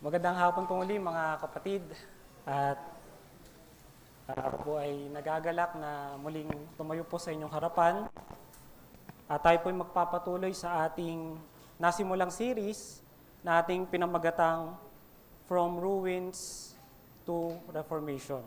Magandang hapon po muli mga kapatid at ako po ay nagagalak na muling tumayo po sa inyong harapan at tayo po ay magpapatuloy sa ating nasimulang series na ating pinamagatang From Ruins to Reformation.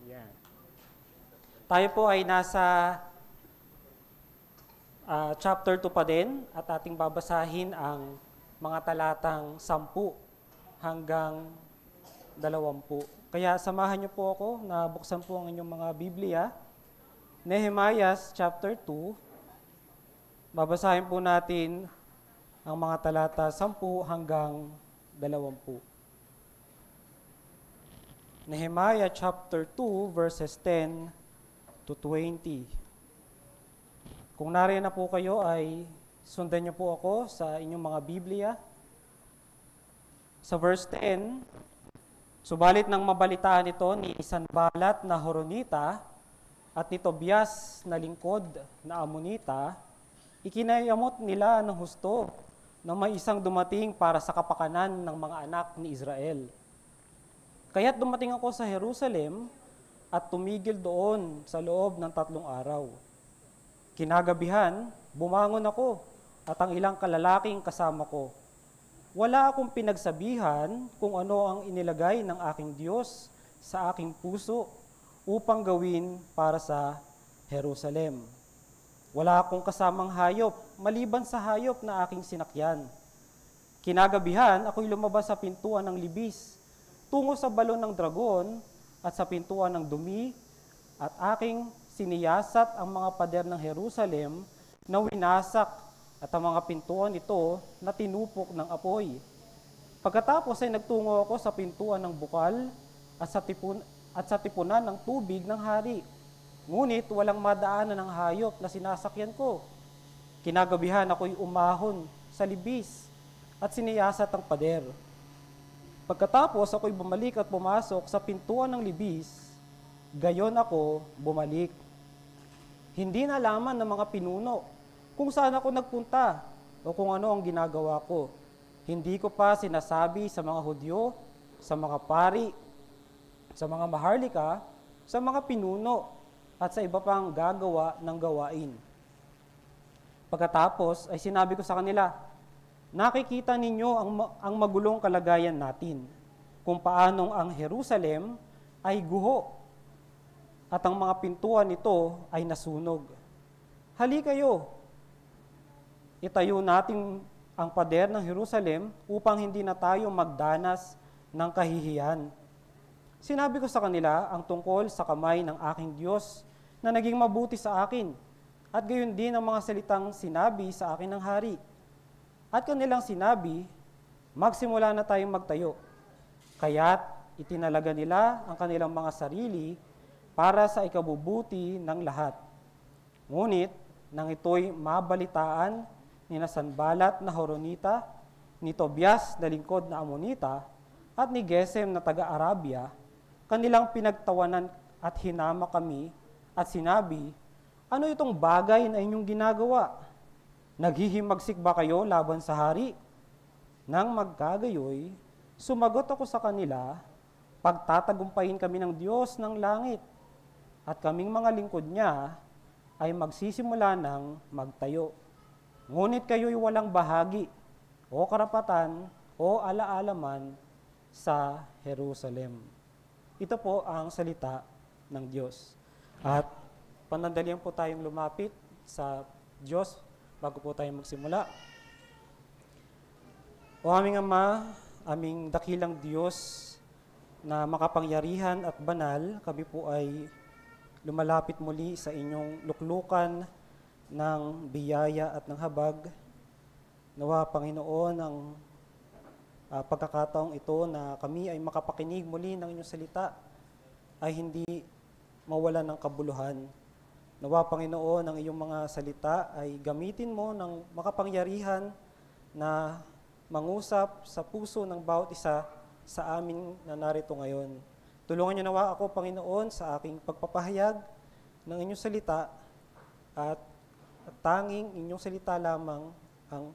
Yan. Tayo po ay nasa chapter 2 pa din at ating babasahin ang mga talatang 10 hanggang 20. Kaya samahan niyo po ako na buksan po ang inyong mga Biblia. Nehemiah chapter 2. Babasahin po natin ang mga talata 10 hanggang 20. Nehemiah chapter 2 verses 10 to 20. Kung nariyan na po kayo ay sundan niyo po ako sa inyong mga Biblia. Sa verse 10, subalit nang mabalitaan ito ni Sanballat na Horonita at ni Tobias na lingkod na Amonita, ikinayamot nila ng husto na may isang dumating para sa kapakanan ng mga anak ni Israel. Kaya't dumating ako sa Jerusalem at tumigil doon sa loob ng 3 araw. Kinagabihan, bumangon ako at ang ilang kalalaking kasama ko. Wala akong pinagsabihan kung ano ang inilagay ng aking Diyos sa aking puso upang gawin para sa Jerusalem. Wala akong kasamang hayop, maliban sa hayop na aking sinakyan. Kinagabihan, ako'y lumabas sa pintuan ng libis, tungo sa balon ng dragon at sa pintuan ng dumi at aking siniyasat ang mga pader ng Jerusalem na winasak at ang mga pintuan ito na tinupok ng apoy. Pagkatapos ay nagtungo ako sa pintuan ng bukal at sa tipunan ng tubig ng hari. Ngunit walang madaanan ng hayop na sinasakyan ko. Kinagabihan ako'y umahon sa libis at siniyasat ang pader. Pagkatapos ako'y bumalik at pumasok sa pintuan ng libis, gayon ako bumalik. Hindi nalaman ng mga pinuno kung saan ako nagpunta o kung ano ang ginagawa ko. Hindi ko pa sinasabi sa mga Hudyo, sa mga pari, sa mga maharlika, sa mga pinuno, at sa iba pang gagawa ng gawain. Pagkatapos ay sinabi ko sa kanila, nakikita ninyo ang magulong kalagayan natin, kung paanong ang Jerusalem ay guho at ang mga pintuan nito ay nasunog. Hali kayo, itayo natin ang pader ng Jerusalem upang hindi na tayo magdanas ng kahihiyan. Sinabi ko sa kanila ang tungkol sa kamay ng aking Diyos na naging mabuti sa akin, at gayon din ang mga salitang sinabi sa akin ng hari. At kanilang sinabi, magsimula na tayong magtayo. Kaya't itinalaga nila ang kanilang mga sarili para sa ikabubuti ng lahat. Ngunit, nang ito'y mabalitaan ni Sanballat na Horonita, ni Tobias na lingkod na Amonita, at ni Gesem na taga-Arabia, kanilang pinagtawanan at hinama kami at sinabi, ano itong bagay na inyong ginagawa? Naghihimagsik ba kayo laban sa hari? Nang magkagayoy, sumagot ako sa kanila, pagtatagumpayin kami ng Diyos ng langit, at kaming mga lingkod niya ay magsisimula ng magtayo. Ngunit kayo'y walang bahagi, o karapatan, o alaalaman sa Jerusalem. Ito po ang salita ng Diyos. At panandalian po tayong lumapit sa Diyos bago po tayo magsimula. O aming Ama, aming dakilang Diyos na makapangyarihan at banal, kami po ay lumalapit muli sa inyong luklukan ng biyaya at ng habag. Nawa, Panginoon, ang pagkakataong ito na kami ay makapakinig muli ng inyong salita ay hindi mawalan ng kabuluhan. Nawa, Panginoon, ang iyong mga salita ay gamitin mo ng makapangyarihan na mangusap sa puso ng bawat isa sa amin na narito ngayon. Tulungan niyo nawa ako, Panginoon, sa aking pagpapahayag ng inyong salita at tanging inyong salita lamang ang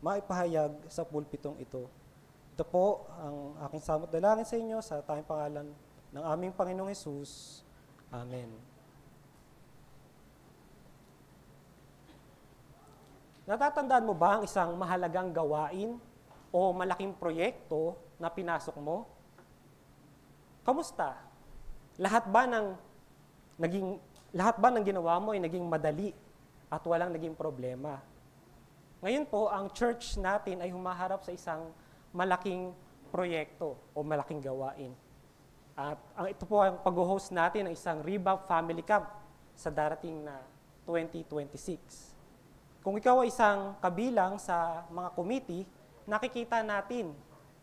maipahayag sa pulpitong ito. Ito po ang aking samot dalangin sa inyo sa tanging pangalan ng aming Panginoong Hesus. Amen. Natatandaan mo ba ang isang mahalagang gawain o malaking proyekto na pinasok mo? Kamusta? Lahat ba ng ginawa mo ay naging madali at walang naging problema? Ngayon po, ang church natin ay humaharap sa isang malaking proyekto o malaking gawain. At ito po ang pag-host natin ng isang Revamp Family Camp sa darating na 2026. Kung ikaw ay isang kabilang sa mga committee, nakikita natin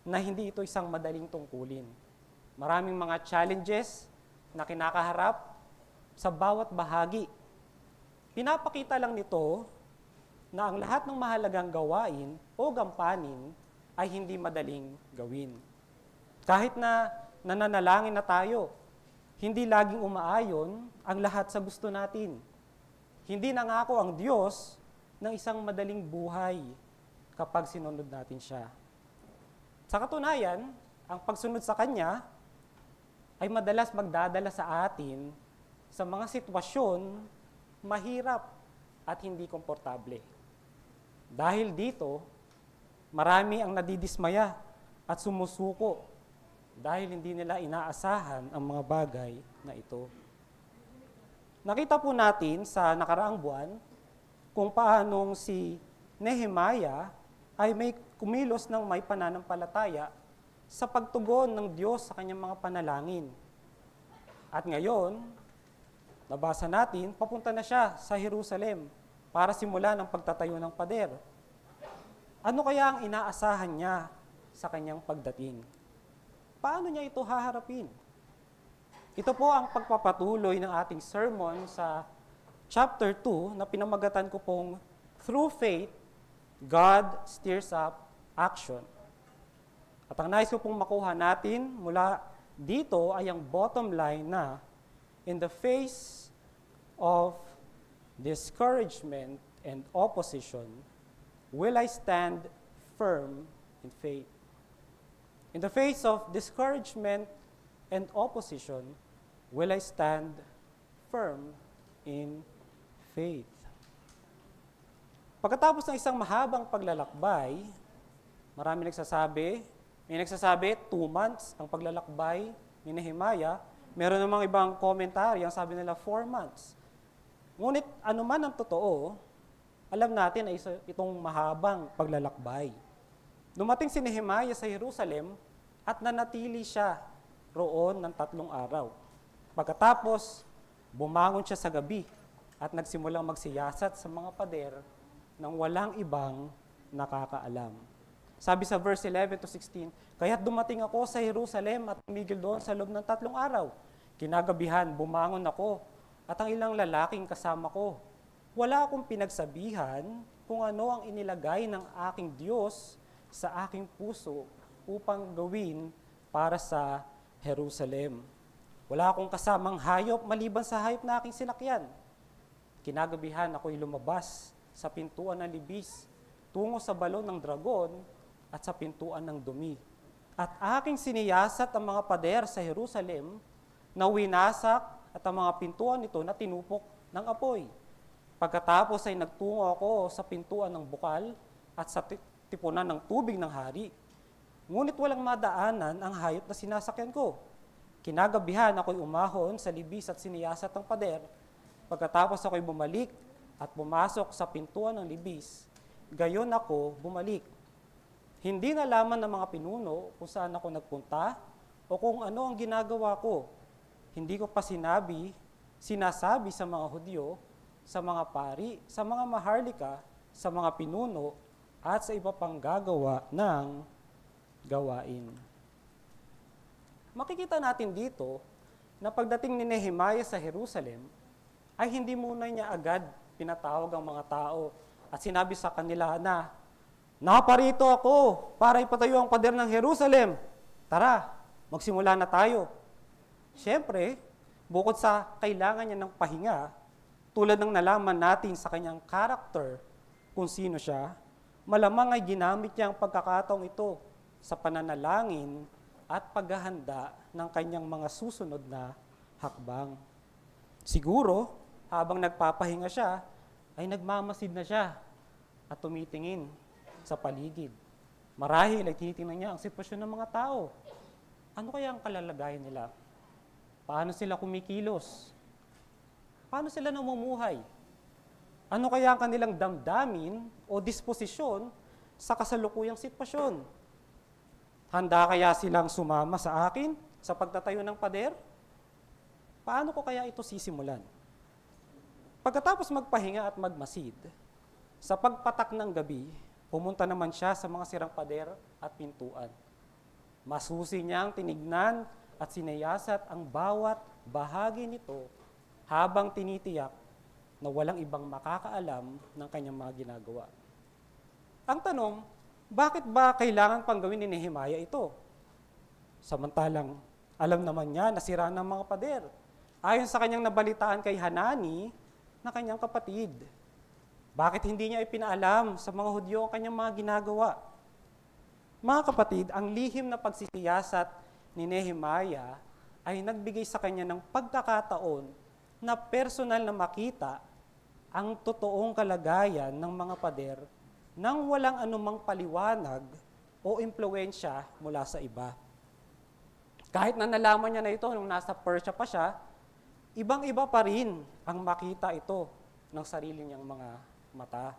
na hindi ito isang madaling tungkulin. Maraming mga challenges na kinakaharap sa bawat bahagi. Pinapakita lang nito na ang lahat ng mahalagang gawain o gampanin ay hindi madaling gawin. Kahit na nananalangin na tayo, hindi laging umaayon ang lahat sa gusto natin. Hindi nangako ang Diyos ng isang madaling buhay kapag sinunod natin siya. Sa katunayan, ang pagsunod sa Kanya ay madalas magdadala sa atin sa mga sitwasyon mahirap at hindi komportable. Dahil dito, marami ang nadidismaya at sumusuko dahil hindi nila inaasahan ang mga bagay na ito. Nakita po natin sa nakaraang buwan kung paanong si Nehemiah ay may kumilos ng may pananampalataya sa pagtugon ng Diyos sa kanyang mga panalangin. At ngayon, nabasa natin, papunta na siya sa Jerusalem para simulan ang pagtatayo ng pader. Ano kaya ang inaasahan niya sa kanyang pagdating? Paano niya ito haharapin? Ito po ang pagpapatuloy ng ating sermon sa chapter 2 na pinamagatan ko pong Through Faith, God Stirs Up Action. At ang nais ko pong makuha natin mula dito ay ang bottom line na in the face of discouragement and opposition, will I stand firm in faith? In the face of discouragement and opposition, will I stand firm in faith? Pagkatapos ng isang mahabang paglalakbay, may nagsasabi 2 months ang paglalakbay ni Nehemiah. Meron namang ibang komentaryo, ang sabi nila 4 months. Ngunit anuman ang totoo, alam natin ay itong mahabang paglalakbay. Dumating si Nehemiah sa Jerusalem at nanatili siya roon ng 3 araw. Pagkatapos, bumangon siya sa gabi at nagsimulang magsiyasat sa mga pader nang walang ibang nakakaalam. Sabi sa verse 11 to 16, "Kaya't dumating ako sa Jerusalem at tumigil doon sa loob ng 3 araw. Kinagabihan, bumangon ako at ang ilang lalaking kasama ko. Wala akong pinagsabihan kung ano ang inilagay ng aking Diyos sa aking puso upang gawin para sa Jerusalem. Wala akong kasamang hayop maliban sa hayop na aking sinakyan. Kinagabihan ako'y lumabas sa pintuan ng libis, tungo sa balon ng dragon at sa pintuan ng dumi. At aking siniyasat ang mga pader sa Jerusalem na winasak at ang mga pintuan nito na tinupok ng apoy. Pagkatapos ay nagtungo ako sa pintuan ng bukal at sa tipunan ng tubig ng hari. Ngunit walang madaanan ang hayop na sinasakyan ko. Kinagabihan ako'y umahon sa libis at siniyasat ang pader. Pagkatapos ako'y bumalik at pumasok sa pintuan ng libis. Gayon ako bumalik. Hindi nalaman ng mga pinuno kung saan ako nagpunta o kung ano ang ginagawa ko. Hindi ko pa sinasabi sa mga Hudyo, sa mga pari, sa mga maharlika, sa mga pinuno, at sa iba pang gagawa ng gawain." Makikita natin dito na pagdating ni Nehemiah sa Jerusalem, ay hindi muna niya agad pinatawag ang mga tao at sinabi sa kanila na, "Naparito ako para ipatayo ang pader ng Jerusalem. Tara, magsimula na tayo. Siyempre, bukod sa kailangan niya ng pahinga, tulad ng nalaman natin sa kanyang character kung sino siya, malamang ay ginamit niya ang pagkakataong ito sa pananalangin at paghahanda ng kanyang mga susunod na hakbang. Siguro, habang nagpapahinga siya, ay nagmamasid na siya at tumitingin sa paligid. Marahil ay tinitingnan niya ang sitwasyon ng mga tao. Ano kaya ang kalalagayan nila? Paano sila kumikilos? Paano sila namumuhay? Ano kaya ang kanilang damdamin o disposisyon sa kasalukuyang sitwasyon? Handa kaya silang sumama sa akin sa pagtatayo ng pader? Paano ko kaya ito sisimulan? Pagkatapos magpahinga at magmasid, sa pagpatak ng gabi, pumunta naman siya sa mga sirang pader at pintuan. Masusi niyang tinignan at sinayasat ang bawat bahagi nito habang tinitiyak na walang ibang makakaalam ng kanyang mga ginagawa. Ang tanong, bakit ba kailangan pang gawin ni Nehemiah ito? Samantalang alam naman niya na sira ng mga pader. Ayon sa kanyang nabalitaan kay Hanani na kanyang kapatid. Bakit hindi niya ipinaalam sa mga Hudyo ang kanyang mga ginagawa? Mga kapatid, ang lihim na pagsisiyasat ni Nehemiah ay nagbigay sa kanya ng pagkakataon na personal na makita ang totoong kalagayan ng mga pader nang walang anumang paliwanag o impluwensya mula sa iba. Kahit na nalaman niya na ito nung nasa Persia pa siya, ibang-iba pa rin ang makita ito ng sarili niyang mga mata.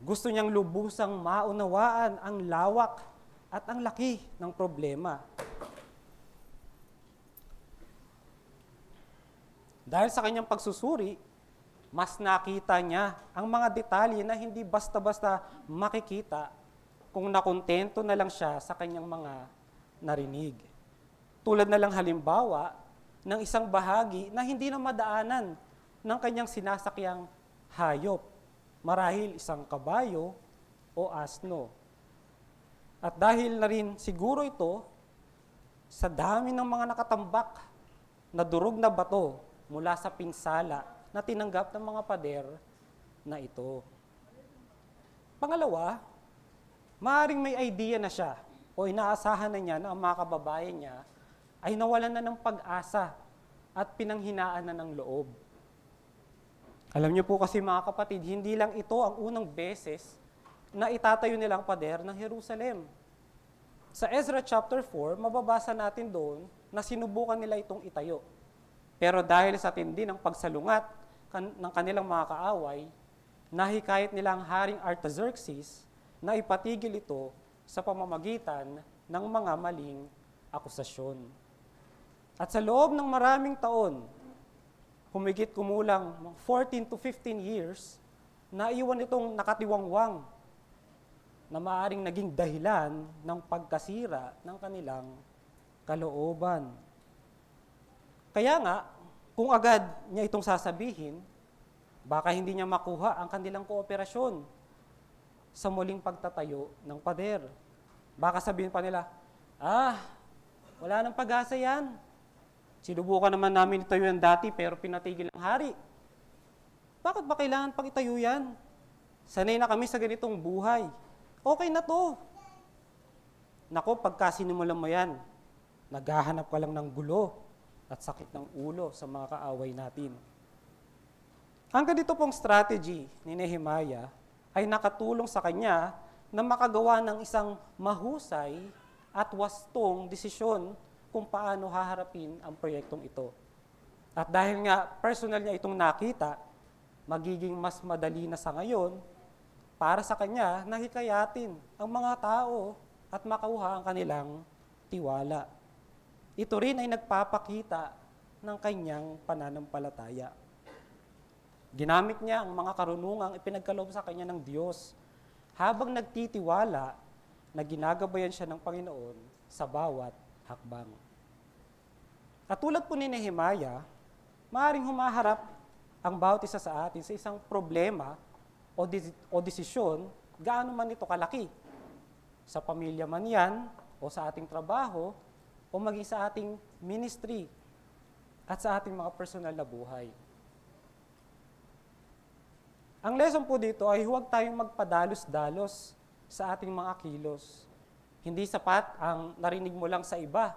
Gusto niyang lubusang maunawaan ang lawak at ang laki ng problema. Dahil sa kanyang pagsusuri, mas nakita niya ang mga detalye na hindi basta-basta makikita kung nakontento na lang siya sa kanyang mga narinig. Tulad na lang halimbawa ng isang bahagi na hindi na madaanan ng kanyang sinasakyang hayop, marahil isang kabayo o asno. At dahil na rin siguro ito sa dami ng mga nakatambak na durog na bato mula sa pinsala na tinanggap ng mga pader na ito. Pangalawa, maaaring may idea na siya o inaasahan na niya na ang mga kababayan niya ay nawalan na ng pag-asa at pinanghinaan na ng loob. Alam niyo po kasi mga kapatid, hindi lang ito ang unang beses na itatayo nilang pader ng Jerusalem. Sa Ezra chapter 4, mababasa natin doon na sinubukan nila itong itayo. Pero dahil sa tindi ng pagsalungat ng kanilang mga kaaway, nahikayat nila ang Haring Artaxerxes na ipatigil ito sa pamamagitan ng mga maling akusasyon. At sa loob ng maraming taon, humigit kumulang 14 to 15 years, naiwan itong nakatiwangwang na maaaring naging dahilan ng pagkasira ng kanilang kalooban. Kaya nga, kung agad niya itong sasabihin, baka hindi niya makuha ang kanilang kooperasyon sa muling pagtatayo ng pader. Baka sabihin pa nila, wala nang pag-asa yan. Sinubukan naman namin itayo yan dati pero pinatigil ng hari. Bakit ba kailangan pang itayo yan? Sanay na kami sa ganitong buhay. Okay na to. Nako, pagka sinimulan mo yan, naghahanap ka lang ng gulo at sakit ng ulo sa mga kaaway natin. Ang ganito pong strategy ni Nehemiah ay nakatulong sa kanya na makagawa ng isang mahusay at wastong desisyon kung paano haharapin ang proyektong ito. At dahil nga personal niya itong nakita, magiging mas madali na sa ngayon para sa kanya na hikayatin ang mga tao at makuha ang kanilang tiwala. Ito rin ay nagpapakita ng kanyang pananampalataya. Ginamit niya ang mga karunungang ipinagkaloob sa kanya ng Diyos habang nagtitiwala na ginagabayan siya ng Panginoon sa bawat hakbang. At tulad po ni Nehemiah, maaaring humaharap ang bawat isa sa atin sa isang problema o desisyon, gaano man ito kalaki. Sa pamilya man yan, o sa ating trabaho o maging sa ating ministry at sa ating mga personal na buhay. Ang lesson po dito ay huwag tayong magpadalos-dalos sa ating mga kilos. Hindi sapat ang narinig mo lang sa iba.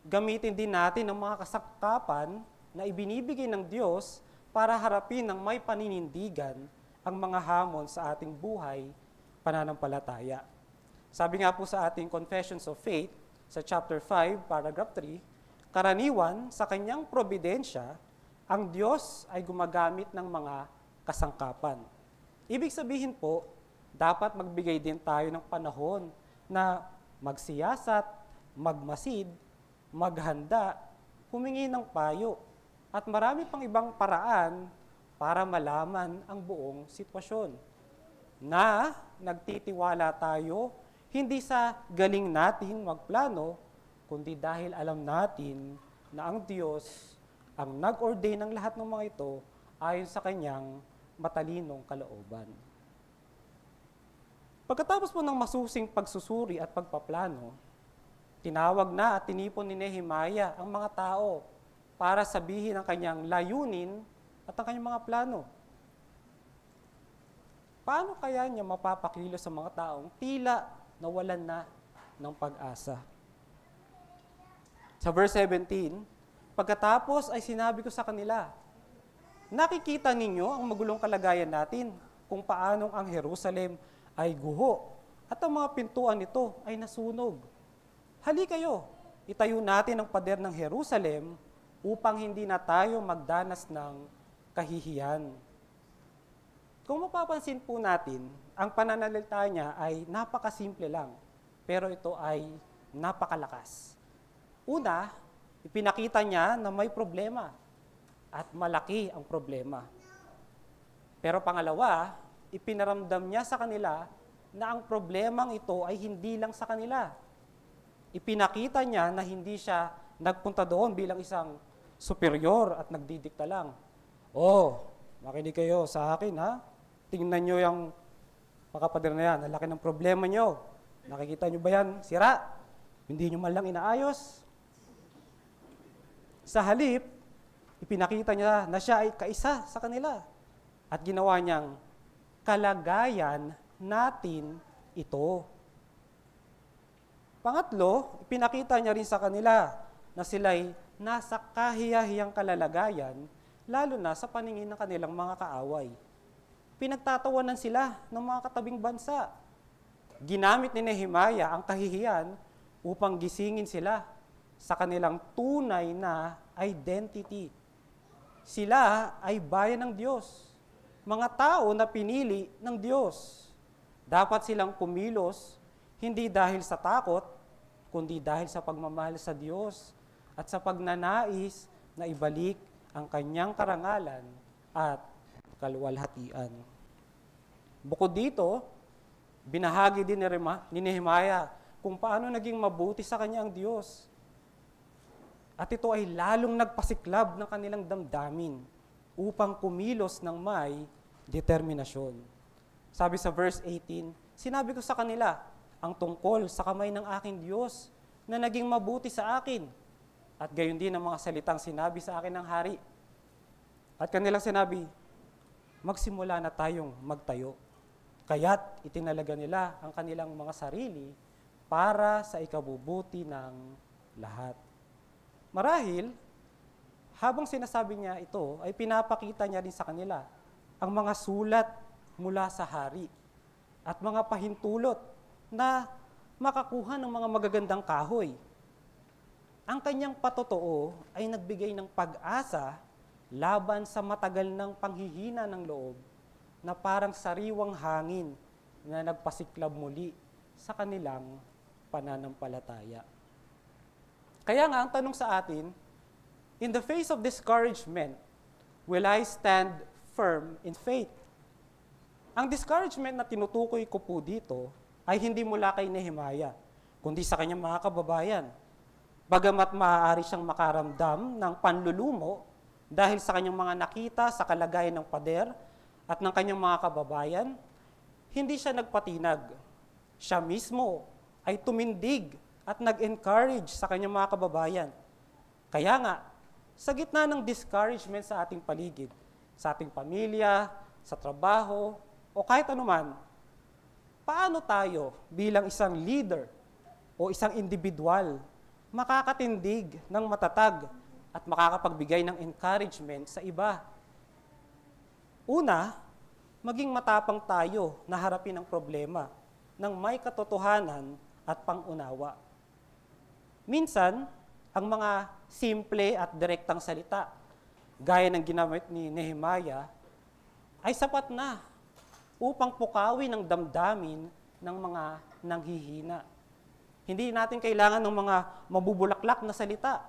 Gamitin din natin ang mga kasangkapan na ibinibigay ng Diyos para harapin ng may paninindigan ang mga hamon sa ating buhay, pananampalataya. Sabi nga po sa ating Confessions of Faith, sa chapter 5, paragraph 3, karaniwan sa kanyang probidensya, ang Diyos ay gumagamit ng mga kasangkapan. Ibig sabihin po, dapat magbigay din tayo ng panahon na magsiyasat, magmasid, maghanda, humingi ng payo, at marami pang ibang paraan para malaman ang buong sitwasyon. Na nagtitiwala tayo hindi sa galing natin magplano, kundi dahil alam natin na ang Diyos ang nag-ordain ng lahat ng mga ito ayon sa kanyang matalinong kalooban. Pagkatapos po ng masusing pagsusuri at pagpaplano, tinawag na at tinipon ni Nehemiah ang mga tao para sabihin ang kanyang layunin at ang kanyang mga plano. Paano kaya niya mapapakilos sa mga taong tila nawalan na ng pag-asa? Sa verse 17, pagkatapos ay sinabi ko sa kanila, nakikita ninyo ang magulong kalagayan natin kung paanong ang Jerusalem ay guho at ang mga pintuan nito ay nasunog. Hali kayo, itayo natin ang pader ng Jerusalem upang hindi na tayo magdanas ng kahihiyan. Kung mapapansin po natin, ang pananalita niya ay napakasimple lang, pero ito ay napakalakas. Una, ipinakita niya na may problema at malaki ang problema. Pero pangalawa, ipinaramdam niya sa kanila na ang problemang ito ay hindi lang sa kanila. Ipinakita niya na hindi siya nagpunta doon bilang isang superior at nagdidikta lang. Oh, makinig kayo sa akin ha. Tingnan nyo yung makapader na yan. Ang laki ng problema nyo. Nakikita nyo ba yan? Sira. Hindi nyo man lang inaayos. Sa halip, ipinakita niya na siya ay kaisa sa kanila. At ginawa niyang kalagayan natin ito. Pangatlo, ipinakita niya rin sa kanila na sila'y nasa kahiyahiyang kalalagayan, lalo na sa paningin ng kanilang mga kaaway. Pinagtatawanan sila ng mga katabing bansa. Ginamit ni Nehemiah ang kahihiyan upang gisingin sila sa kanilang tunay na identity. Sila ay bayan ng Diyos, mga tao na pinili ng Diyos. Dapat silang kumilos hindi dahil sa takot, kundi dahil sa pagmamahal sa Diyos at sa pagnanais na ibalik ang kanyang karangalan at kaluwalhatian. Bukod dito, binahagi din ni Nehemiah kung paano naging mabuti sa kanya ang Diyos. At ito ay lalong nagpasiklab ng kanilang damdamin upang kumilos ng may determinasyon. Sabi sa verse 18, sinabi ko sa kanila ang tungkol sa kamay ng aking Diyos na naging mabuti sa akin. At gayon din ang mga salitang sinabi sa akin ng hari. At kanilang sinabi, magsimula na tayong magtayo. Kaya't itinalaga nila ang kanilang mga sarili para sa ikabubuti ng lahat. Marahil, habang sinasabi niya ito, ay pinapakita niya rin sa kanila ang mga sulat mula sa hari at mga pahintulot na makakuha ng mga magagandang kahoy. Ang kanyang patotoo ay nagbigay ng pag-asa laban sa matagal ng panghihina ng loob na parang sariwang hangin na nagpasiklab muli sa kanilang pananampalataya. Kaya nga, ang tanong sa atin, in the face of discouragement, will I stand firm in faith? Ang discouragement na tinutukoy ko po dito ay hindi mula kay Nehemiah, kundi sa kanyang mga kababayan. Bagamat maaari siyang makaramdam ng panlulumo dahil sa kanyang mga nakita sa kalagayan ng pader at ng kanyang mga kababayan, hindi siya nagpatinag. Siya mismo ay tumindig at nag-encourage sa kanyang mga kababayan. Kaya nga, sa gitna ng discouragement sa ating paligid, sa ating pamilya, sa trabaho, o kahit anuman, paano tayo bilang isang leader o isang individual makakatindig ng matatag at makakapagbigay ng encouragement sa iba? Una, maging matapang tayo na harapin ang problema ng may katotohanan at pangunawa. Minsan, ang mga simple at direktang salita, gaya ng ginamit ni Nehemiah, ay sapat na upang pukawin ang damdamin ng mga nanghihina. Hindi natin kailangan ng mga mabubulaklak na salita.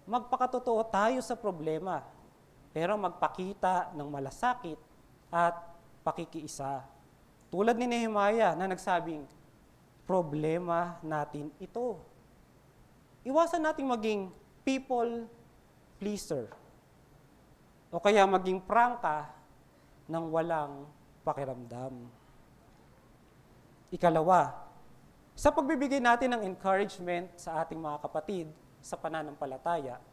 Magpakatotoo tayo sa problema, pero magpakita ng malasakit at pakikiisa. Tulad ni Nehemiah na nagsabing, problema natin ito. Iwasan nating maging people pleaser o kaya maging prangka ng walang pakiramdam. Ikalawa, sa pagbibigay natin ng encouragement sa ating mga kapatid sa pananampalataya,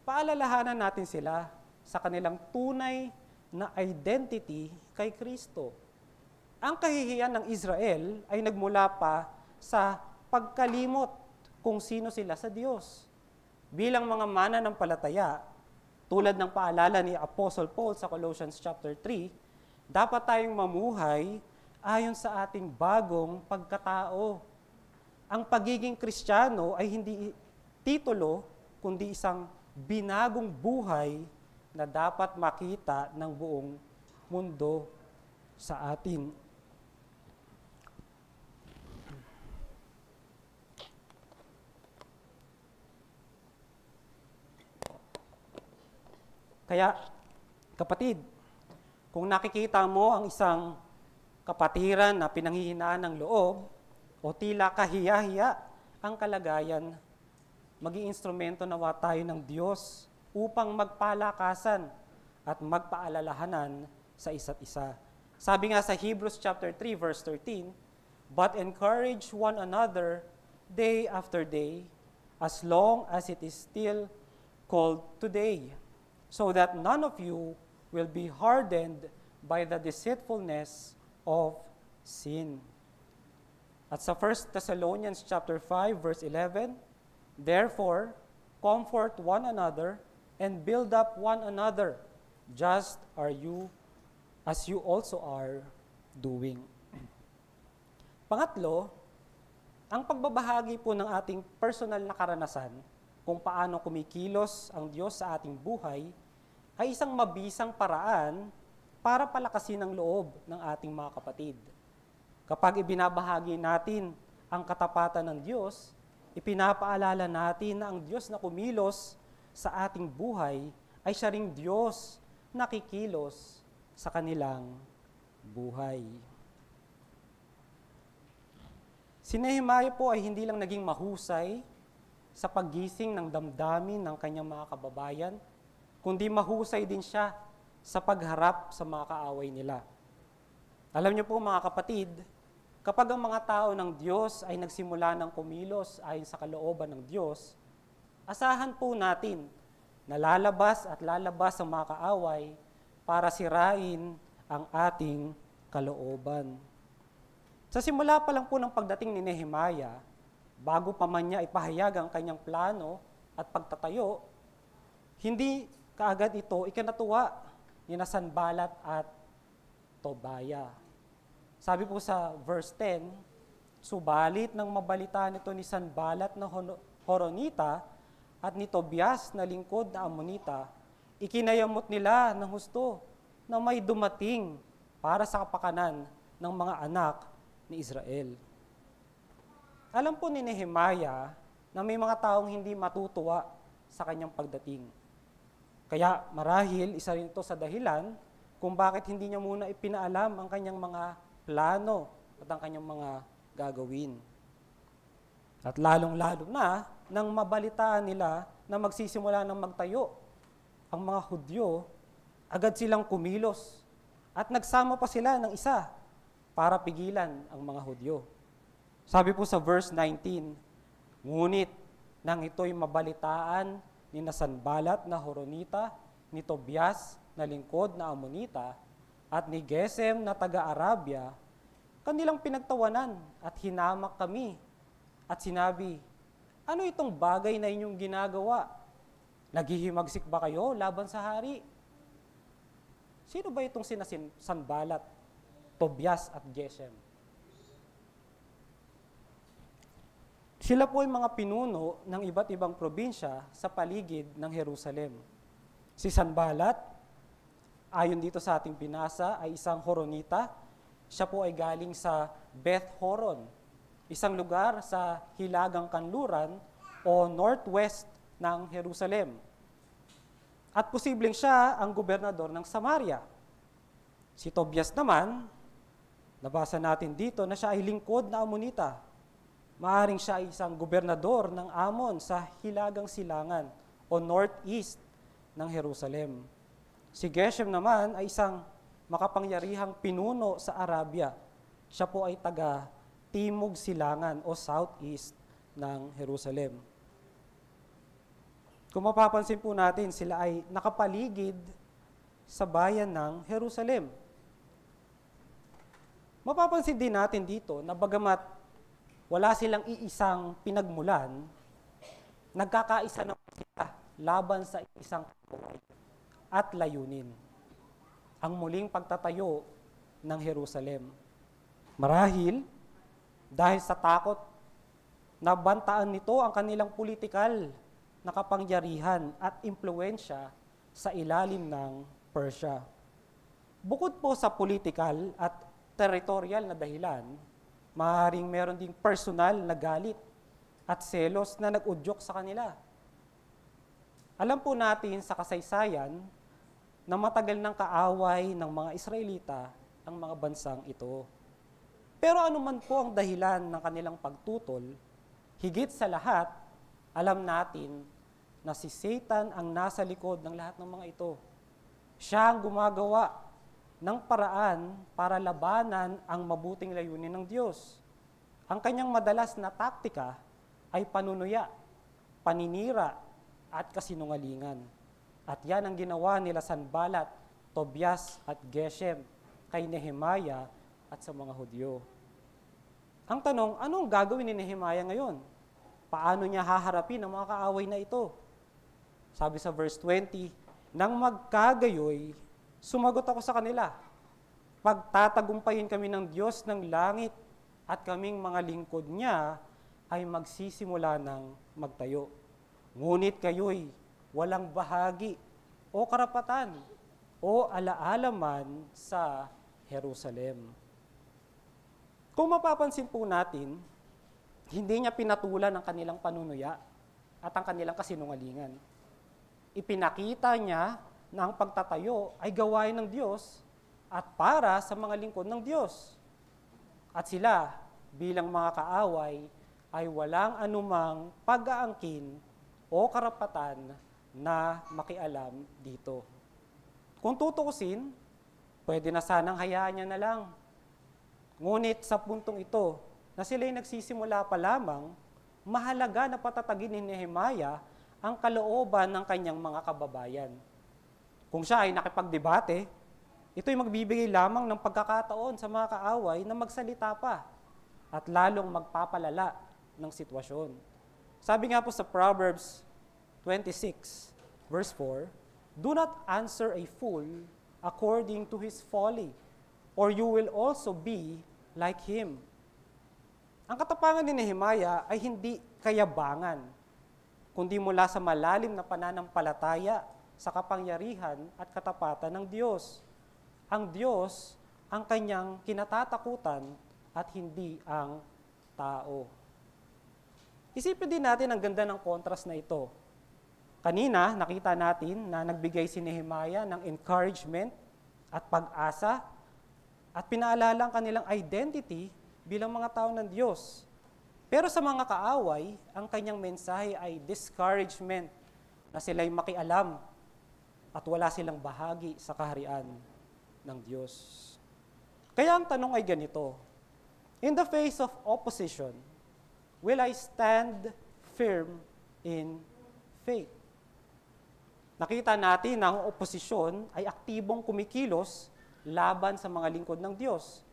paalalahanan natin sila sa kanilang tunay na identity kay Kristo. Ang kahihiyan ng Israel ay nagmula pa sa pagkalimot kung sino sila sa Diyos. Bilang mga mananampalataya, tulad ng paalala ni Apostle Paul sa Colossians chapter 3, dapat tayong mamuhay ayon sa ating bagong pagkatao. Ang pagiging Kristiyano ay hindi titulo, kundi isang binagong buhay na dapat makita ng buong mundo sa atin. Kaya, kapatid, kung nakikita mo ang isang kapatiran na pinanghihinaan ng loob o tila kahiya-hiya ang kalagayan, maging instrumento nawa tayo ng Diyos upang magpalakasan at magpaalalahanan sa isa't isa. Sabi nga sa Hebrews chapter 3 verse 13, "But encourage one another day after day, as long as it is still called today, so that none of you will be hardened by the deceitfulness of sin." At sa 1 Thessalonians chapter 5 verse 11, "Therefore, comfort one another and build up one another, just as you also are doing." Pangatlo, ang pagbabahagi po ng ating personal na karanasan kung paano kumikilos ang Diyos sa ating buhay ay isang mabisang paraan para palakasin ang loob ng ating mga kapatid. Kapag ibinabahagi natin ang katapatan ng Diyos, ipinapaalala natin na ang Diyos na kumilos sa ating buhay ay siya ring Diyos na kikilos sa kanilang buhay. Si Nehemiah po ay hindi lang naging mahusay sa paggising ng damdamin ng kanyang mga kababayan, kundi mahusay din siya sa pagharap sa mga kaaway nila. Alam niyo po mga kapatid, kapag ang mga tao ng Diyos ay nagsimula ng kumilos ayon sa kalooban ng Diyos, asahan po natin na lalabas at lalabas ang mga kaaway para sirain ang ating kalooban. Sa simula pa lang po ng pagdating ni Nehemiah, bago pa man niya ipahayag ang kanyang plano at pagtatayo, hindi kaagad ito ikinatuwa ni Sanballat at Tobiah. Sabi po sa verse 10, "Subalit nang mabalita nito ni Sanballat na Horonita at ni Tobias na lingkod na Ammonita, ikinayamot nila ng husto na may dumating para sa kapakanan ng mga anak ni Israel." Alam po ni Nehemiah na may mga taong hindi matutuwa sa kanyang pagdating. Kaya marahil isa rin ito sa dahilan kung bakit hindi niya muna ipinaalam ang kanyang mga plano at ang kanyang mga gagawin. At lalong-lalo na nang mabalitaan nila na magsisimula ng magtayo ang mga Hudyo, agad silang kumilos at nagsama pa sila ng isa para pigilan ang mga Hudyo. Sabi po sa verse 19, Ngunit nang ito'y mabalitaan ni Sanballat na Horonita, ni Tobias na lingkod na Amonita, at ni Gesem na taga-Arabia, kanilang pinagtawanan at hinamak kami at sinabi, ano itong bagay na inyong ginagawa? Naghihimagsik ba kayo laban sa hari? Sino ba itong sina Sanballat, Tobias at Gesem? Sila po ay mga pinuno ng iba't ibang probinsya sa paligid ng Jerusalem. Si Sanballat, ayon dito sa ating binasa, ay isang Horonita. Siya po ay galing sa Beth Horon, isang lugar sa hilagang kanluran o northwest ng Jerusalem. At posibleng siya ang gobernador ng Samaria. Si Tobias naman, nabasa natin dito na siya ay lingkod na Amonita. Maaring siya ay isang gobernador ng Amon sa hilagang silangan o northeast ng Jerusalem. Si Geshem naman ay isang makapangyarihang pinuno sa Arabia. Siya po ay taga Timog Silangan o southeast ng Jerusalem. Kung mapapansin po natin, sila ay nakapaligid sa bayan ng Jerusalem. Mapapansin din natin dito na bagamat wala silang iisang pinagmulan, nagkakaisa naman sila laban sa isang kaaway at layunin, ang muling pagtatayo ng Jerusalem. Marahil, dahil sa takot, nabantaan nito ang kanilang politikal na kapangyarihan at impluensya sa ilalim ng Persia. Bukod po sa politikal at teritorial na dahilan, maaaring meron ding personal na galit at selos na nag-udyok sa kanila. Alam po natin sa kasaysayan na matagal ng kaaway ng mga Israelita ang mga bansang ito. Pero anuman po ang dahilan ng kanilang pagtutol, higit sa lahat, alam natin na si Satan ang nasa likod ng lahat ng mga ito. Siya ang gumagawa ng paraan para labanan ang mabuting layunin ng Diyos. Ang kanyang madalas na taktika ay panunuya, paninira, at kasinungalingan. At yan ang ginawa nila Sanballat, Tobias, at Geshem kay Nehemiah at sa mga Hudyo. Ang tanong, anong gagawin ni Nehemiah ngayon? Paano niya haharapin ang mga kaaway na ito? Sabi sa verse 20, nang magkagayoy, sumagot ako sa kanila, pagtatagumpayin kami ng Diyos ng langit at kaming mga lingkod niya ay magsisimula ng magtayo. Ngunit kayo'y walang bahagi o karapatan o alaala man sa Jerusalem. Kung mapapansin po natin, hindi niya pinatulan ang kanilang panunuya at ang kanilang kasinungalingan. Ipinakita niya na ang pagtatayo ay gawain ng Diyos at para sa mga lingkod ng Diyos. At sila, bilang mga kaaway, ay walang anumang pag-aangkin o karapatan na makialam dito. Kung tutukusin, pwede na sanang hayaan niya na lang. Ngunit sa puntong ito, na sila'y nagsisimula pa lamang, mahalaga na patatagin ni Nehemiah ang kalooban ng kanyang mga kababayan. Kung siya ay nakipagdebate, ito'y magbibigay lamang ng pagkakataon sa mga kaaway na magsalita pa at lalong magpapalala ng sitwasyon. Sabi nga po sa Proverbs 26, verse 4, do not answer a fool according to his folly, or you will also be like him. Ang katapangan ni Nehemiah ay hindi kayabangan, kundi mula sa malalim na pananampalataya sa kapangyarihan at katapatan ng Diyos. Ang Diyos ang kanyang kinatatakutan at hindi ang tao. Isipin din natin ang ganda ng contrast na ito. Kanina, nakita natin na nagbigay si Nehemiah ng encouragement at pag-asa at pinaalala ang kanilang identity bilang mga tao ng Diyos. Pero sa mga kaaway, ang kanyang mensahe ay discouragement na sila'y makialam at wala silang bahagi sa kaharian ng Diyos. Kaya ang tanong ay ganito, in the face of opposition, will I stand firm in faith. Nakita natin na ang oposisyon ay aktibong kumikilos laban sa mga lingkod ng Diyos.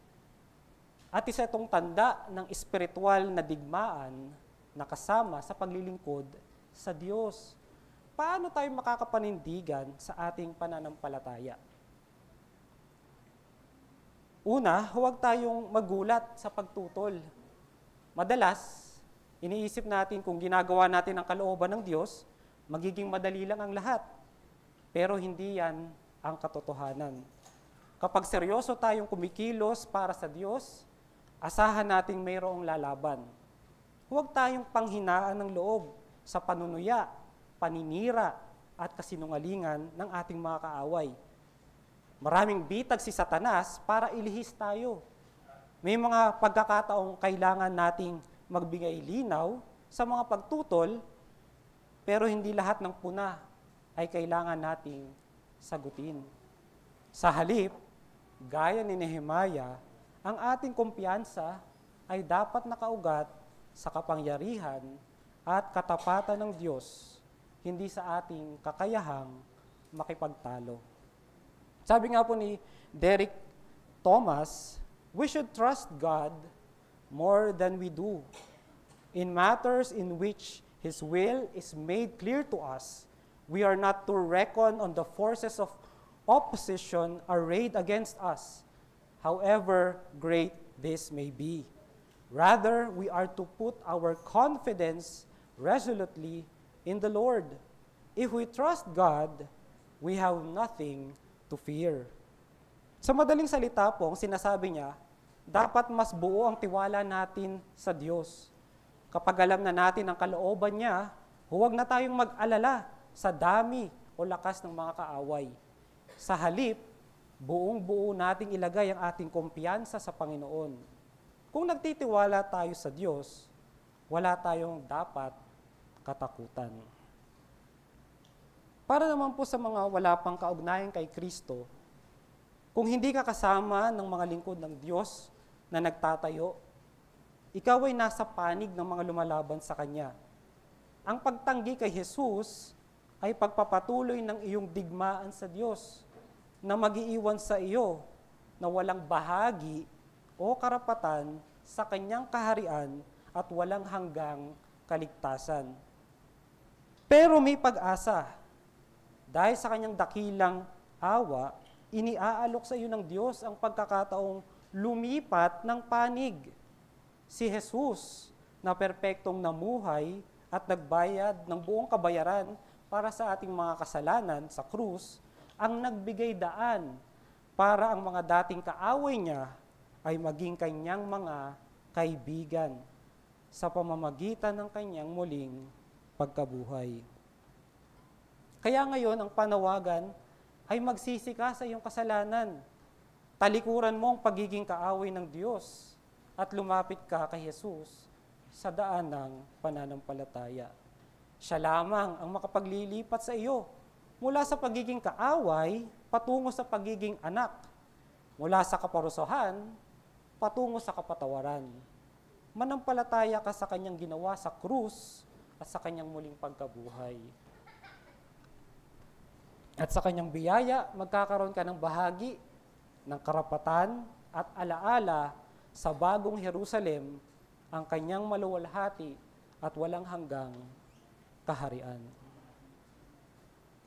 At isa itong tanda ng espiritual na digmaan na kasama sa paglilingkod sa Diyos. Paano tayo makakapanindigan sa ating pananampalataya? Una, huwag tayong magulat sa pagtutol. Madalas, iniisip natin kung ginagawa natin ang kalooban ng Diyos, magiging madali lang ang lahat. Pero hindi yan ang katotohanan. Kapag seryoso tayong kumikilos para sa Diyos, asahan nating mayroong lalaban. Huwag tayong panghinaan ng loob sa panunuya, paninira, at kasinungalingan ng ating mga kaaway. Maraming bitag si Satanas para ilihis tayo. May mga pagkakataong kailangan nating magbigay linaw sa mga pagtutol, pero hindi lahat ng puna ay kailangan nating sagutin. Sa halip, gaya ni Nehemiah, ang ating kumpiyansa ay dapat nakaugat sa kapangyarihan at katapatan ng Diyos, hindi sa ating kakayahang makipagtalo. Sabi nga po ni Derek Thomas, we should trust God more than we do. In matters in which His will is made clear to us, we are not to reckon on the forces of opposition arrayed against us, however great this may be. Rather, we are to put our confidence resolutely in the Lord. If we trust God, we have nothing to fear. Sa madaling salita po, ang sinasabi niya, dapat mas buo ang tiwala natin sa Diyos. Kapag alam na natin ang kalooban niya, huwag na tayong mag-alala sa dami o lakas ng mga kaaway. Sa halip, buong-buo nating ilagay ang ating kumpiyansa sa Panginoon. Kung nagtitiwala tayo sa Diyos, wala tayong dapat katakutan. Para naman po sa mga wala pang kaugnayan kay Kristo, kung hindi ka kasama ng mga lingkod ng Diyos na nagtatayo, ikaw ay nasa panig ng mga lumalaban sa Kanya. Ang pagtanggi kay Jesus ay pagpapatuloy ng iyong digmaan sa Diyos na mag-iiwan sa iyo na walang bahagi o karapatan sa Kanyang kaharian at walang hanggang kaligtasan. Pero may pag-asa. Dahil sa Kanyang dakilang awa, iniaalok sa iyo ng Diyos ang pagkakataong lumipat ng panig. Si Jesus na perpektong namuhay at nagbayad ng buong kabayaran para sa ating mga kasalanan sa krus, ang nagbigay daan para ang mga dating kaaway niya ay maging kanyang mga kaibigan sa pamamagitan ng kanyang muling pagkabuhay. Kaya ngayon, ang panawagan ay magsisi ka sa iyong kasalanan. Talikuran mo ang pagiging kaaway ng Diyos at lumapit ka kay Jesus sa daan ng pananampalataya. Siya lamang ang makapaglilipat sa iyo mula sa pagiging kaaway patungo sa pagiging anak, mula sa kaparusahan patungo sa kapatawaran. Manampalataya ka sa Kanyang ginawa sa krus at sa Kanyang muling pagkabuhay. At sa Kanyang biyaya, magkakaroon ka ng bahagi ng karapatan at alaala sa bagong Jerusalem, ang Kanyang maluwalhati at walang hanggang kaharian.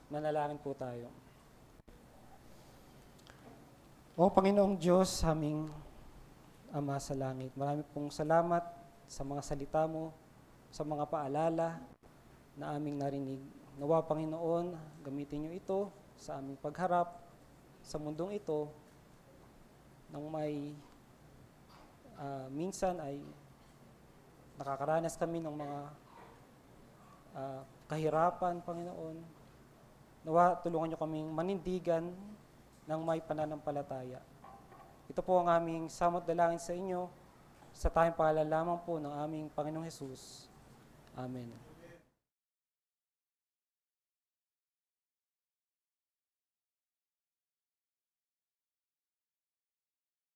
Manalangin po tayo. O Panginoong Diyos, aming Ama sa langit, marami pong salamat sa mga salita mo, sa mga paalala na aming narinig. Nawa, Panginoon, gamitin niyo ito sa aming pagharap sa mundong ito nang may minsan ay nakakaranas kami ng mga kahirapan, Panginoon. Nawa, tulungan niyo kaming manindigan ng may pananampalataya. Ito po ang aming samot dalangin sa inyo sa tayong paalala lamang po ng aming Panginoong Hesus. Amen.